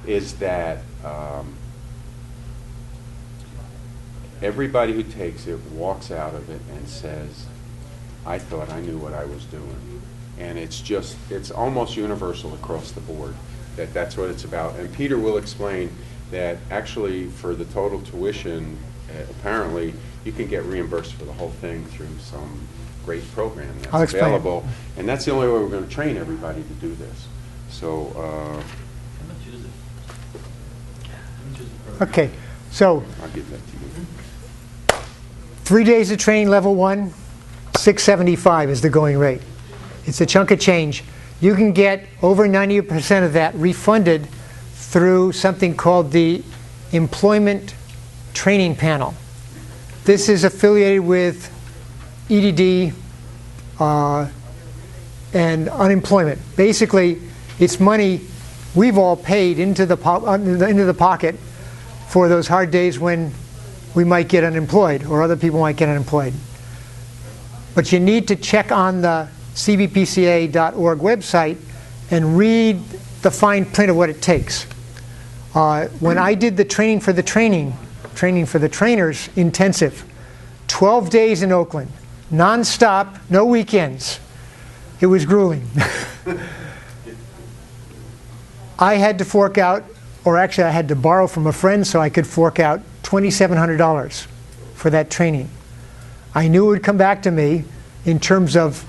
is that everybody who takes it walks out of it and says, I thought I knew what I was doing. And it's almost universal across the board that that's what it's about. And Peter will explain that actually for the total tuition, apparently you can get reimbursed for the whole thing through some great program that's available. And that's the only way we're going to train everybody to do this. So, how much is it? How much is the program? Okay, so I'll give that to you. 3 days of training, level 1, $675 is the going rate. It's a chunk of change. You can get over 90% of that refunded through something called the Employment Training Panel. This is affiliated with EDD and unemployment. Basically, it's money we've all paid into the pocket for those hard days when we might get unemployed or other people might get unemployed. But you need to check on the CBPCA.org website and read the fine print of what it takes. When I did the training for the trainers intensive, 12 days in Oakland, non-stop, no weekends. It was grueling. I had to fork out, or actually I had to borrow from a friend so I could fork out $2,700 for that training. I knew it would come back to me in terms of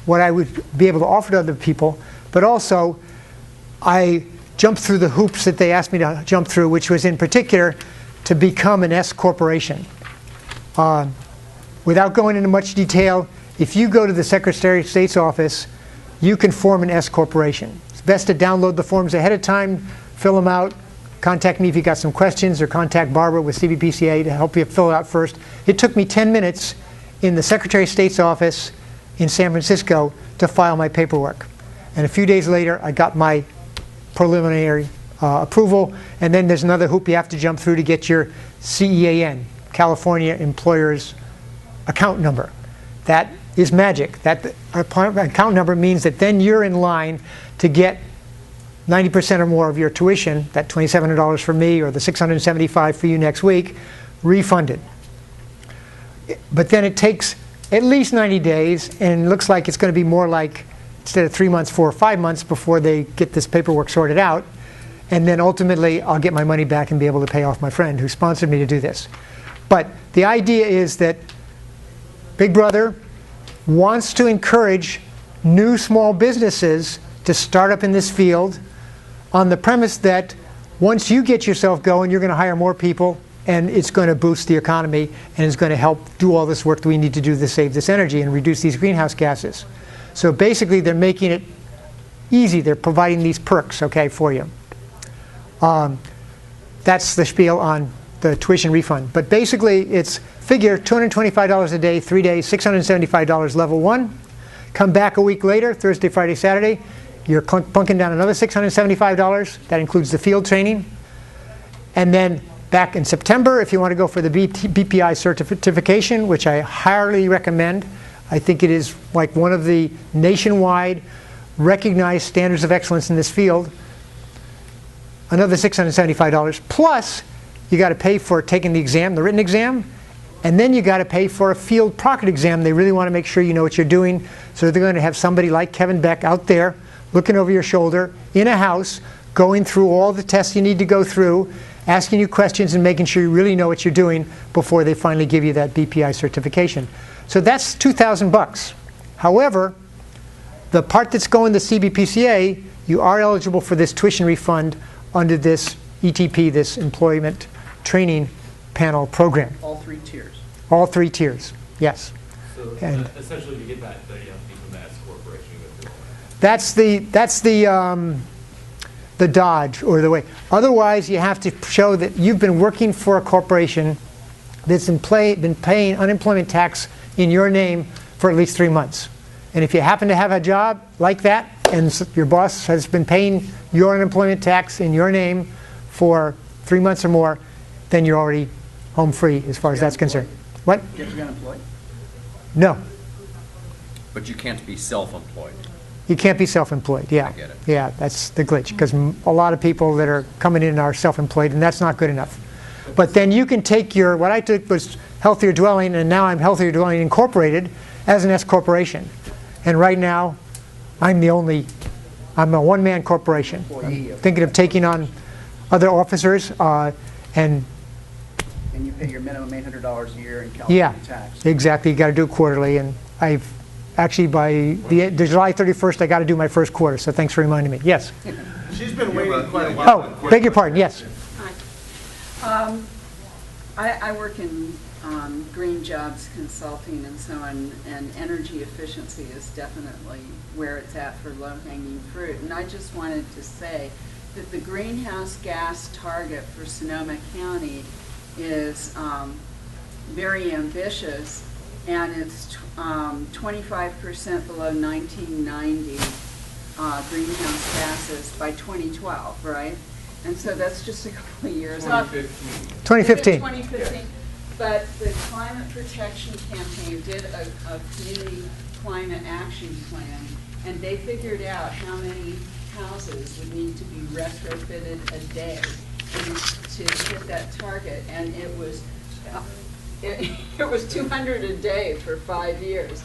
what I would be able to offer to other people, but also I jumped through the hoops that they asked me to jump through, which was in particular to become an S corporation. Without going into much detail, if you go to the Secretary of State's office, you can form an S corporation. It's best to download the forms ahead of time, fill them out, contact me if you've got some questions, or contact Barbara with CBPCA to help you fill it out first. It took me 10 minutes in the Secretary of State's office in San Francisco to file my paperwork. And a few days later, I got my preliminary approval, and then there's another hoop you have to jump through to get your CEAN, California Employers Account Number. That is magic. That account number means that then you're in line to get 90% or more of your tuition, that $2,700 for me or the $675 for you next week, refunded. But then it takes at least 90 days, and it looks like it's going to be more like, instead of 3 months, 4 or 5 months before they get this paperwork sorted out. And then ultimately, I'll get my money back and be able to pay off my friend who sponsored me to do this. But the idea is that Big Brother wants to encourage new small businesses to start up in this field on the premise that once you get yourself going, you're going to hire more people, and it's going to boost the economy, and it's going to help do all this work that we need to do to save this energy and reduce these greenhouse gases. So basically, they're making it easy. They're providing these perks, okay, for you. That's the spiel on the tuition refund. But basically, it's figure $225 a day, 3 days, $675 level 1. Come back a week later, Thursday, Friday, Saturday. You're plunking down another $675. That includes the field training. And then back in September, if you want to go for the BPI certification, which I highly recommend. I think it is like one of the nationwide recognized standards of excellence in this field. Another $675. Plus, you got to pay for taking the exam, the written exam. And then you got to pay for a field proctored exam. They really want to make sure you know what you're doing. So they're going to have somebody like Kevin Beck out there looking over your shoulder in a house, going through all the tests you need to go through, asking you questions and making sure you really know what you're doing before they finally give you that BPI certification. So that's $2,000. However, the part that's going to CBPCA, you are eligible for this tuition refund under this ETP, this Employment Training Panel program. All 3 tiers? All 3 tiers, yes. So and essentially you get that from the S corporation. That's the dodge or the way. Otherwise, you have to show that you've been working for a corporation that's been paying unemployment tax in your name for at least 3 months. And if you happen to have a job like that and your boss has been paying your unemployment tax in your name for 3 months or more, then you're already home free as far as that's concerned. What? You have to be unemployed? No. But you can't be self-employed. You can't be self-employed, yeah. I get it. Yeah, that's the glitch, because a lot of people that are coming in are self-employed, and that's not good enough. But then you can take your, what I took was Healthier Dwelling, and now I'm Healthier Dwelling Incorporated as an S corporation. And right now, I'm a one-man corporation. I'm thinking of taking on other officers, and And you pay your minimum $800 a year in yeah, California tax. exactly, you got to do it quarterly, and I've, actually by the July 31st, I got to do my first quarter, so thanks for reminding me. Yes? She's been waiting quite a while. Oh, beg your pardon, yes. Hi. I work in green jobs consulting and so on, and energy efficiency is definitely where it's at for low-hanging fruit. And I just wanted to say that the greenhouse gas target for Sonoma County is very ambitious, and it's 25% below 1990 greenhouse gases by 2012, right? And so that's just a couple of years. 2015. 2015. But the Climate Protection Campaign did a community climate action plan, and they figured out how many houses would need to be retrofitted a day to hit that target, and it was 200 a day for 5 years.